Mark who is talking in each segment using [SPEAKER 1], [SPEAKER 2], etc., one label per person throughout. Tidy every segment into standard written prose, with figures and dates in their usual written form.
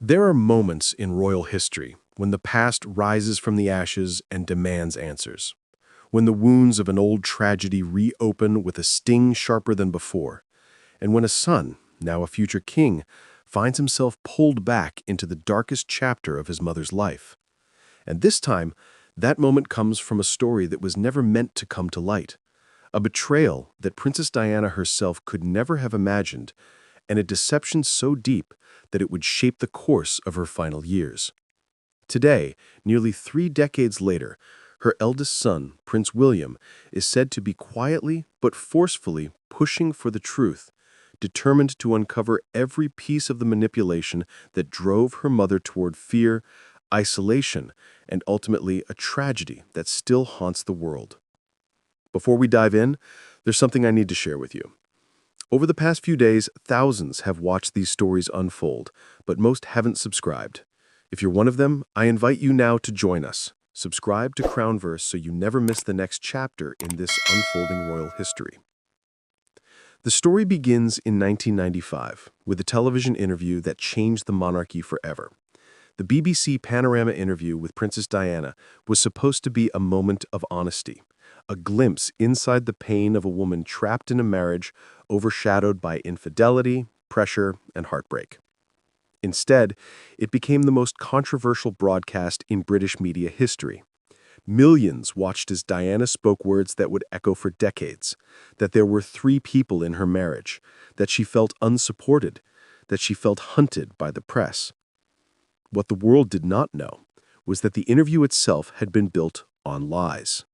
[SPEAKER 1] There are moments in royal history when the past rises from the ashes and demands answers, when the wounds of an old tragedy reopen with a sting sharper than before, and when a son, now a future king, finds himself pulled back into the darkest chapter of his mother's life. And this time, that moment comes from a story that was never meant to come to light, a betrayal that Princess Diana herself could never have imagined, and a deception so deep that it would shape the course of her final years. Today, nearly 3 decades later, her eldest son, Prince William, is said to be quietly but forcefully pushing for the truth, determined to uncover every piece of the manipulation that drove her mother toward fear, isolation, and ultimately a tragedy that still haunts the world. Before we dive in, there's something I need to share with you. Over the past few days, thousands have watched these stories unfold, but most haven't subscribed. If you're one of them, I invite you now to join us. Subscribe to Crownverse so you never miss the next chapter in this unfolding royal history. The story begins in 1995 with a television interview that changed the monarchy forever. The BBC Panorama interview with Princess Diana was supposed to be a moment of honesty, a glimpse inside the pain of a woman trapped in a marriage overshadowed by infidelity, pressure, and heartbreak. Instead, it became the most controversial broadcast in British media history. Millions watched as Diana spoke words that would echo for decades, that there were 3 people in her marriage, that she felt unsupported, that she felt hunted by the press. What the world did not know was that the interview itself had been built on lies.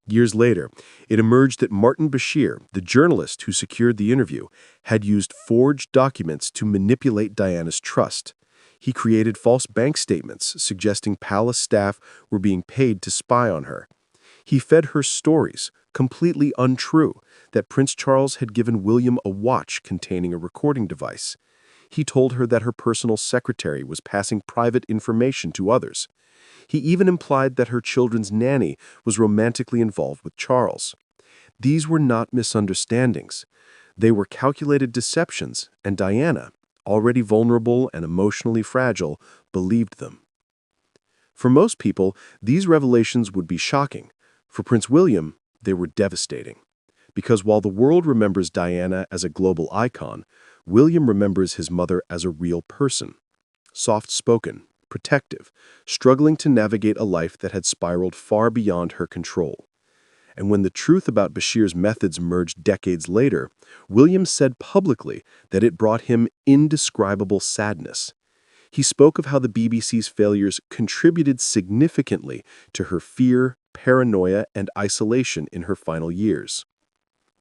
[SPEAKER 1] Years later, it emerged that Martin Bashir, the journalist who secured the interview, had used forged documents to manipulate Diana's trust. He created false bank statements suggesting palace staff were being paid to spy on her. He fed her stories, completely untrue, that Prince Charles had given William a watch containing a recording device. He told her that her personal secretary was passing private information to others. He even implied that her children's nanny was romantically involved with Charles. These were not misunderstandings. They were calculated deceptions, and Diana, already vulnerable and emotionally fragile, believed them. For most people, these revelations would be shocking. For Prince William, they were devastating. Because while the world remembers Diana as a global icon, William remembers his mother as a real person, soft-spoken, protective, struggling to navigate a life that had spiraled far beyond her control. And when the truth about Bashir's methods emerged decades later, William said publicly that it brought him indescribable sadness. He spoke of how the BBC's failures contributed significantly to her fear, paranoia, and isolation in her final years.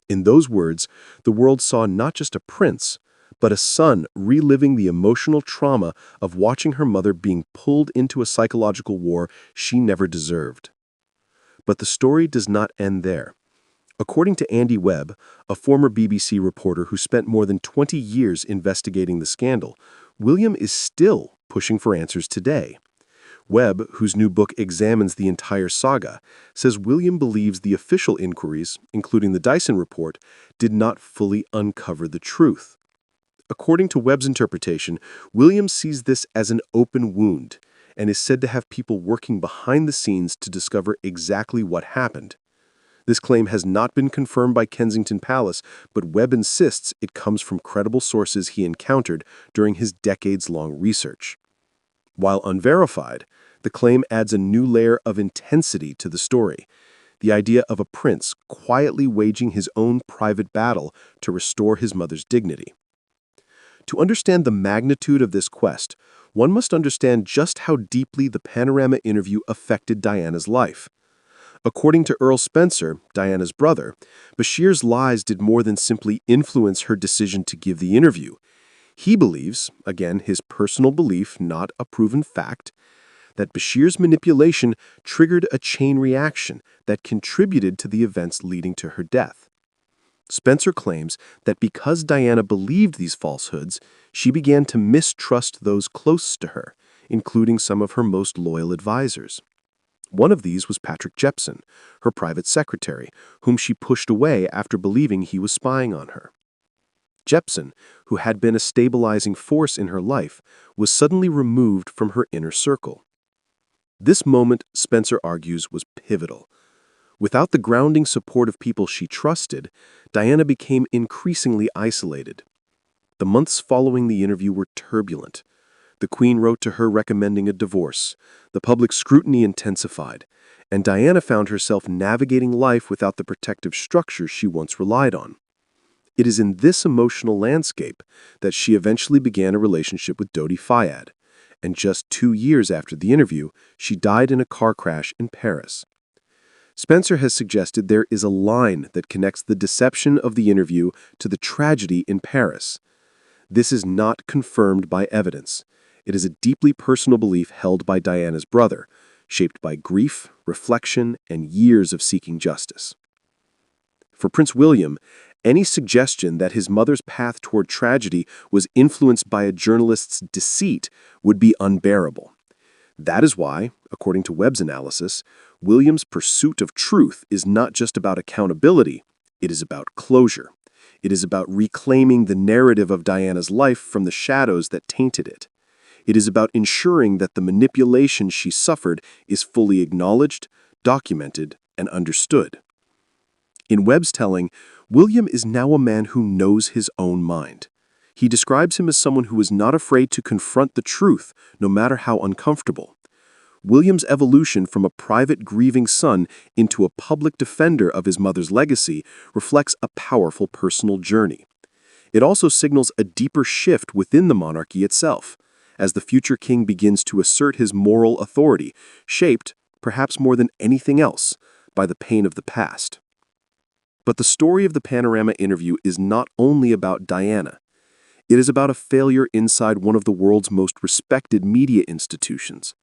[SPEAKER 1] In those words, the world saw not just a prince, but a son reliving the emotional trauma of watching her mother being pulled into a psychological war she never deserved. But the story does not end there. According to Andy Webb, a former BBC reporter who spent more than 20 years investigating the scandal, William is still pushing for answers today. Webb, whose new book examines the entire saga, says William believes the official inquiries, including the Dyson report, did not fully uncover the truth. According to Webb's interpretation, William sees this as an open wound and is said to have people working behind the scenes to discover exactly what happened. This claim has not been confirmed by Kensington Palace, but Webb insists it comes from credible sources he encountered during his decades-long research. While unverified, the claim adds a new layer of intensity to the story, the idea of a prince quietly waging his own private battle to restore his mother's dignity. To understand the magnitude of this quest, one must understand just how deeply the Panorama interview affected Diana's life. According to Earl Spencer, Diana's brother, Bashir's lies did more than simply influence her decision to give the interview. He believes, again his personal belief, not a proven fact, that Bashir's manipulation triggered a chain reaction that contributed to the events leading to her death. Spencer claims that because Diana believed these falsehoods, she began to mistrust those close to her, including some of her most loyal advisors. One of these was Patrick Jepson, her private secretary, whom she pushed away after believing he was spying on her. Jepsen, who had been a stabilizing force in her life, was suddenly removed from her inner circle. This moment, Spencer argues, was pivotal. Without the grounding support of people she trusted, Diana became increasingly isolated. The months following the interview were turbulent. The Queen wrote to her recommending a divorce. The public scrutiny intensified, and Diana found herself navigating life without the protective structures she once relied on. It is in this emotional landscape that she eventually began a relationship with Dodi Fayed, and just 2 years after the interview, she died in a car crash in Paris. Spencer has suggested there is a line that connects the deception of the interview to the tragedy in Paris. This is not confirmed by evidence. It is a deeply personal belief held by Diana's brother, shaped by grief, reflection, and years of seeking justice. For Prince William, any suggestion that his mother's path toward tragedy was influenced by a journalist's deceit would be unbearable. That is why, according to Webb's analysis, William's pursuit of truth is not just about accountability, it is about closure. It is about reclaiming the narrative of Diana's life from the shadows that tainted it. It is about ensuring that the manipulation she suffered is fully acknowledged, documented, and understood. In Webb's telling, William is now a man who knows his own mind. He describes him as someone who is not afraid to confront the truth, no matter how uncomfortable. William's evolution from a private grieving son into a public defender of his mother's legacy reflects a powerful personal journey. It also signals a deeper shift within the monarchy itself, as the future king begins to assert his moral authority, shaped, perhaps more than anything else, by the pain of the past. But the story of the Panorama interview is not only about Diana. It is about a failure inside one of the world's most respected media institutions.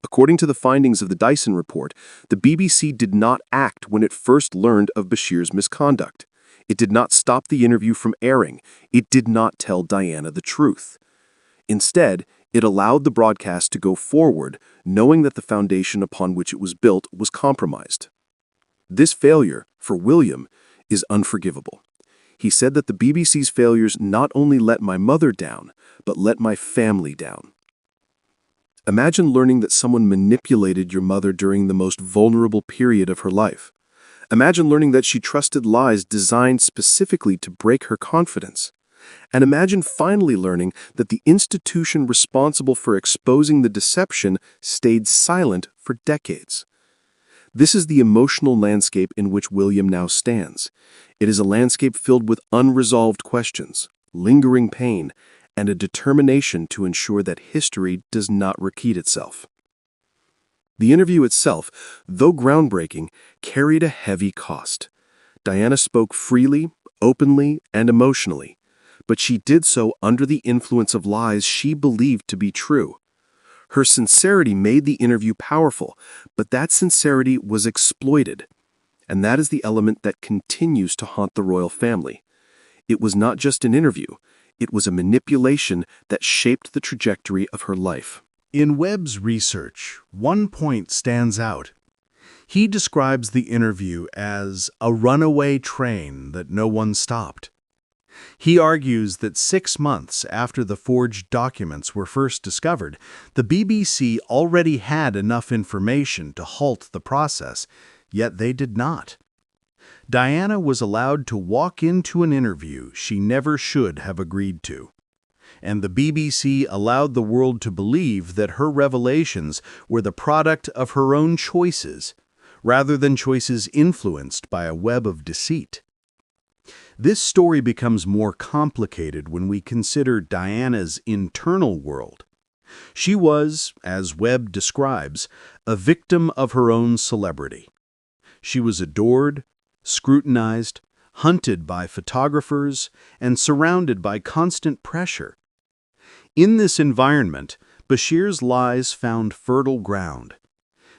[SPEAKER 1] According to the findings of the Dyson report, the BBC did not act when it first learned of Bashir's misconduct. It did not stop the interview from airing. It did not tell Diana the truth. Instead, it allowed the broadcast to go forward, knowing that the foundation upon which it was built was compromised. This failure, for William, is unforgivable. He said that the BBC's failures not only let my mother down, but let my family down. Imagine learning that someone manipulated your mother during the most vulnerable period of her life. Imagine learning that she trusted lies designed specifically to break her confidence. And imagine finally learning that the institution responsible for exposing the deception stayed silent for decades. This is the emotional landscape in which William now stands. It is a landscape filled with unresolved questions, lingering pain, and a determination to ensure that history does not repeat itself. The interview itself, though groundbreaking, carried a heavy cost. Diana spoke freely, openly, and emotionally, but she did so under the influence of lies she believed to be true. Her sincerity made the interview powerful, but that sincerity was exploited. And that is the element that continues to haunt the royal family. It was not just an interview, it was a manipulation that shaped the trajectory of her life.
[SPEAKER 2] In Webb's research, one point stands out. He describes the interview as a runaway train that no one stopped. He argues that 6 months after the forged documents were first discovered, the BBC already had enough information to halt the process, yet they did not. Diana was allowed to walk into an interview she never should have agreed to. And the BBC allowed the world to believe that her revelations were the product of her own choices, rather than choices influenced by a web of deceit. This story becomes more complicated when we consider Diana's internal world. She was, as Webb describes, a victim of her own celebrity. She was adored, scrutinized, hunted by photographers, and surrounded by constant pressure. In this environment, Bashir's lies found fertile ground.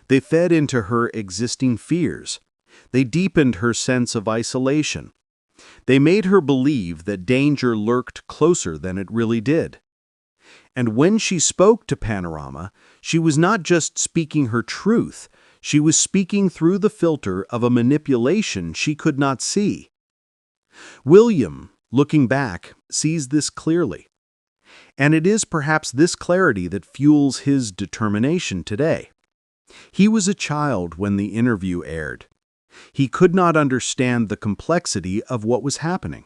[SPEAKER 2] They fed into her existing fears. They deepened her sense of isolation. They made her believe that danger lurked closer than it really did. And when she spoke to Panorama, she was not just speaking her truth, she was speaking through the filter of a manipulation she could not see. William, looking back, sees this clearly. And it is perhaps this clarity that fuels his determination today. He was a child when the interview aired. He could not understand the complexity of what was happening.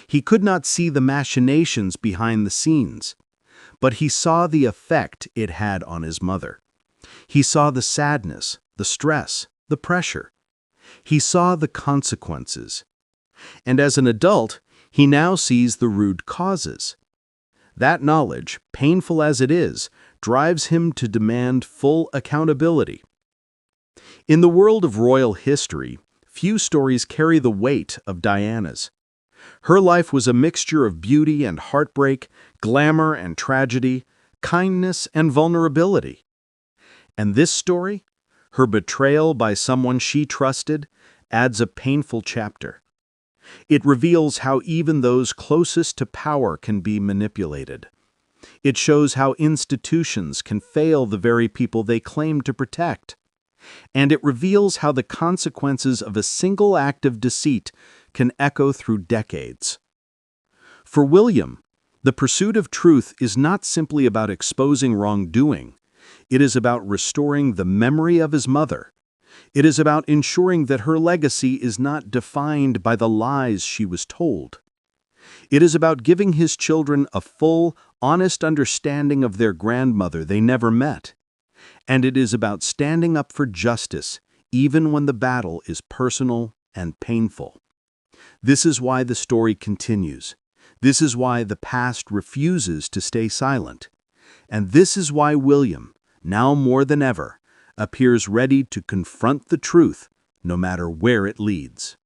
[SPEAKER 2] He could not see the machinations behind the scenes, but he saw the effect it had on his mother. He saw the sadness, the stress, the pressure. He saw the consequences. And as an adult, he now sees the root causes. That knowledge, painful as it is, drives him to demand full accountability. In the world of royal history, few stories carry the weight of Diana's. Her life was a mixture of beauty and heartbreak, glamour and tragedy, kindness and vulnerability. And this story, her betrayal by someone she trusted, adds a painful chapter. It reveals how even those closest to power can be manipulated. It shows how institutions can fail the very people they claim to protect. And it reveals how the consequences of a single act of deceit can echo through decades. For William, the pursuit of truth is not simply about exposing wrongdoing. It is about restoring the memory of his mother. It is about ensuring that her legacy is not defined by the lies she was told. It is about giving his children a full, honest understanding of their grandmother they never met. And it is about standing up for justice, even when the battle is personal and painful. This is why the story continues. This is why the past refuses to stay silent. And this is why William, now more than ever, appears ready to confront the truth, no matter where it leads.